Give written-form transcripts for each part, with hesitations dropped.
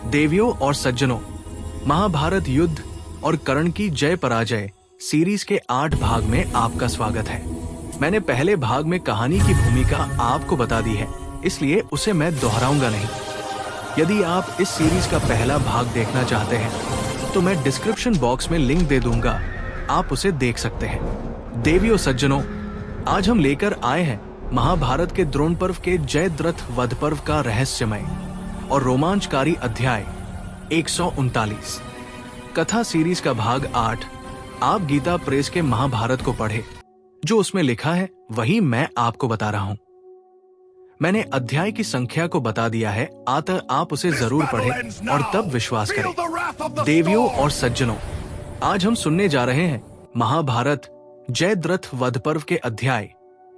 देवियों और सज्जनों, महाभारत युद्ध और कर्ण की जय पराजय सीरीज के 8 भाग में आपका स्वागत है। मैंने पहले भाग में कहानी की भूमिका आपको बता दी है, इसलिए उसे मैं दोहराऊंगा नहीं। यदि आप इस सीरीज का पहला भाग देखना चाहते हैं तो मैं डिस्क्रिप्शन बॉक्स में लिंक दे दूंगा, आप उसे देख सकते हैं। देवियों सज्जनों, आज हम लेकर आए हैं महाभारत के द्रोण पर्व के जयद्रथ वध पर्व का रहस्यमय और रोमांचकारी अध्याय 139। कथा सीरीज का भाग 8। आप गीता प्रेस के महाभारत को पढ़े, जो उसमें लिखा है वही मैं आपको बता रहा हूं। मैंने अध्याय की संख्या को बता दिया है, अतः आप उसे जरूर पढ़ें और तब विश्वास करें। देवियों और सज्जनों, आज हम सुनने जा रहे हैं महाभारत जयद्रथ वध पर्व के अध्याय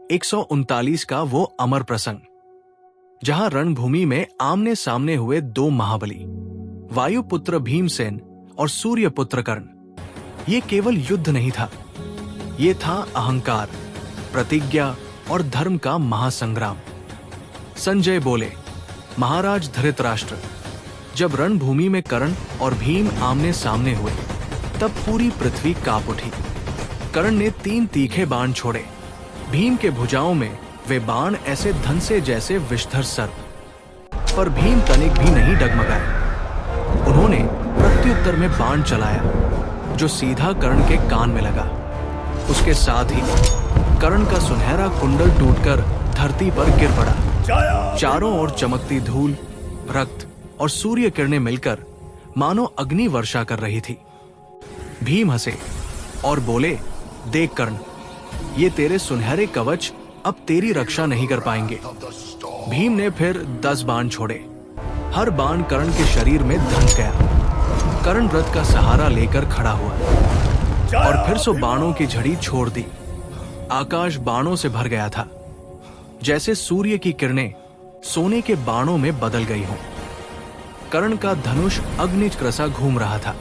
139 का वो अमर प्रसंग, जहां रणभूमि में आमने सामने हुए दो महाबली, वायुपुत्र भीमसेन और सूर्यपुत्र कर्ण। ये केवल युद्ध नहीं था, ये था अहंकार, प्रतिज्ञा और धर्म का महासंग्राम। संजय बोले, महाराज धृतराष्ट्र, जब रणभूमि में कर्ण और भीम आमने सामने हुए तब पूरी पृथ्वी कांप उठी। कर्ण ने 3 तीखे बाण छोड़े। भीम के भुजाओं में वे बाण ऐसे धंसे जैसे विषधर सर्प, पर भीम तनिक भी नहीं डगमगाए। उन्होंने प्रत्युत्तर में बाण चलाया जो सीधा कर्ण के कान में लगा। उसके साथ ही कर्ण का सुनहरा कुंडल टूटकर धरती पर गिर पड़ा। चारों ओर चमकती धूल, रक्त और सूर्य किरणें मिलकर मानो अग्नि वर्षा कर रही थी। भीम हंसे और बोले, देख कर्ण, ये तेरे सुनहरे कवच अब तेरी रक्षा नहीं कर पाएंगे। भीम ने फिर 10 बाण छोड़े। हर बाण कर्ण के शरीर में धंस गया। कर्ण रथ का सहारा लेकर खड़ा हुआ और फिर 100 बाणों की झड़ी छोड़ दी। आकाश बाणों से भर गया था, जैसे सूर्य की किरणें सोने के बाणों में बदल गई हों। कर्ण का धनुष अग्निचक्रसा घूम रहा था।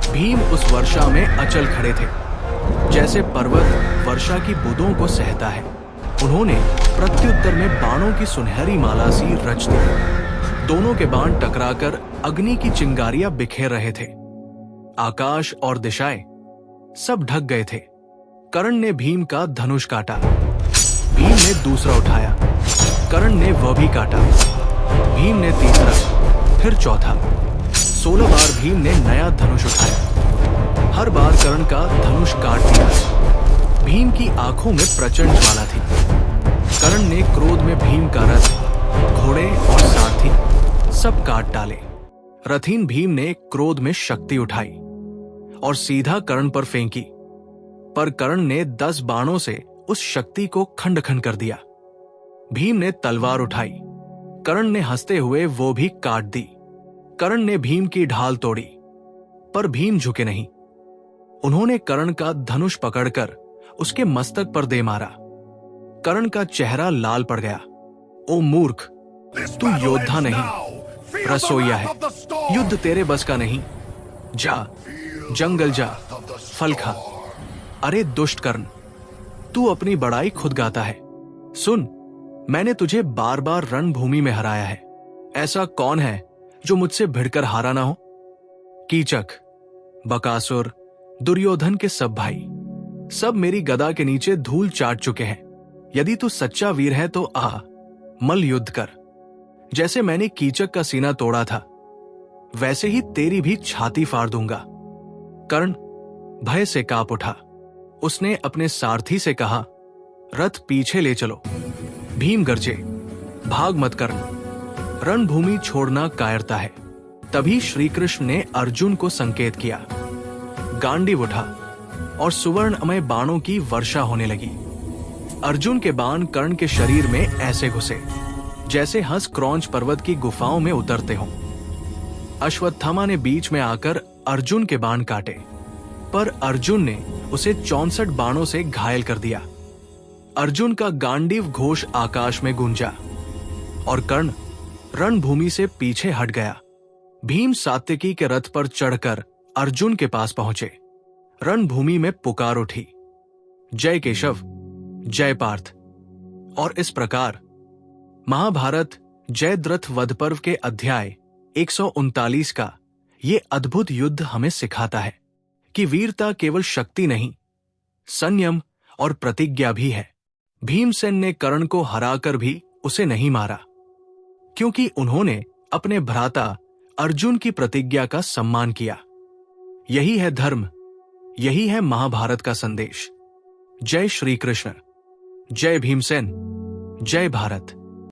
भीम उस वर्षा में अचल खड़े थे, जैसे पर्वत वर्षा की बूंदों को सहता है। उन्होंने प्रत्युत्तर में बाणों की सुनहरी माला सी रच दी। दोनों के बाण टकराकर अग्नि की चिंगारियां बिखेर रहे थे। आकाश और दिशाएं सब ढक गए थे। कर्ण ने भीम का धनुष काटा। भीम ने दूसरा उठाया। कर्ण ने वह भी काटा। भीम ने तीसरा, फिर चौथा। 16 बार भीम ने नया धनुष उठाया। हर बार कर्ण का धनुष काट दिया। भीम की आंखों में प्रचंड ज्वाला थी। कर्ण ने क्रोध में भीम का रथ, घोड़े और सारथी सब काट डाले। रथीन भीम ने क्रोध में शक्ति उठाई और सीधा कर्ण पर फेंकी, पर कर्ण ने 10 बाणों से उस शक्ति को खंड खंड कर दिया। भीम ने तलवार उठाई। कर्ण ने हंसते हुए वो भी काट दी। कर्ण ने भीम की ढाल तोड़ी, पर भीम झुके नहीं। उन्होंने कर्ण का धनुष पकड़कर उसके मस्तक पर दे मारा। कर्ण का चेहरा लाल पड़ गया। ओ मूर्ख, तू योद्धा नहीं, रसोइया है। युद्ध तेरे बस का नहीं। जा, जंगल जा, फल खा। अरे दुष्ट कर्ण, तू अपनी बड़ाई खुद गाता है। सुन, मैंने तुझे बार बार रणभूमि में हराया है। ऐसा कौन है जो मुझसे भिड़कर हारा ना हो? कीचक, बकासुर, दुर्योधन के सब भाई सब मेरी गदा के नीचे धूल चाट चुके हैं। यदि तू सच्चा वीर है तो आ, मल्ल युद्ध कर। जैसे मैंने कीचक का सीना तोड़ा था, वैसे ही तेरी भी छाती फाड़ दूंगा। कर्ण भय से कांप उठा। उसने अपने सारथी से कहा, रथ पीछे ले चलो। भीम गरजे, भाग मत कर्ण, रणभूमि छोड़ना कायरता है। तभी श्री कृष्ण ने अर्जुन को संकेत किया। गांडीव उठा और सुवर्णमय बाणों की वर्षा होने लगी। अर्जुन के बाण कर्ण के शरीर में ऐसे घुसे जैसे हंस क्रौंच पर्वत की गुफाओं में उतरते हों। अश्वत्थामा ने बीच में आकर अर्जुन के बाण काटे, पर अर्जुन ने उसे 64 बाणों से घायल कर दिया। अर्जुन का गांडीव घोष आकाश में गूंजा और कर्ण रणभूमि से पीछे हट गया। भीम सात्यकी के रथ पर चढ़कर अर्जुन के पास पहुंचे। रणभूमि में पुकार उठी, जय केशव, जय पार्थ। और इस प्रकार महाभारत जयद्रथ वध पर्व के अध्याय 139 का ये अद्भुत युद्ध हमें सिखाता है कि वीरता केवल शक्ति नहीं, संयम और प्रतिज्ञा भी है। भीमसेन ने कर्ण को हराकर भी उसे नहीं मारा, क्योंकि उन्होंने अपने भ्राता अर्जुन की प्रतिज्ञा का सम्मान किया। यही है धर्म, यही है महाभारत का संदेश। जय श्री कृष्ण, जय भीमसेन, जय भारत।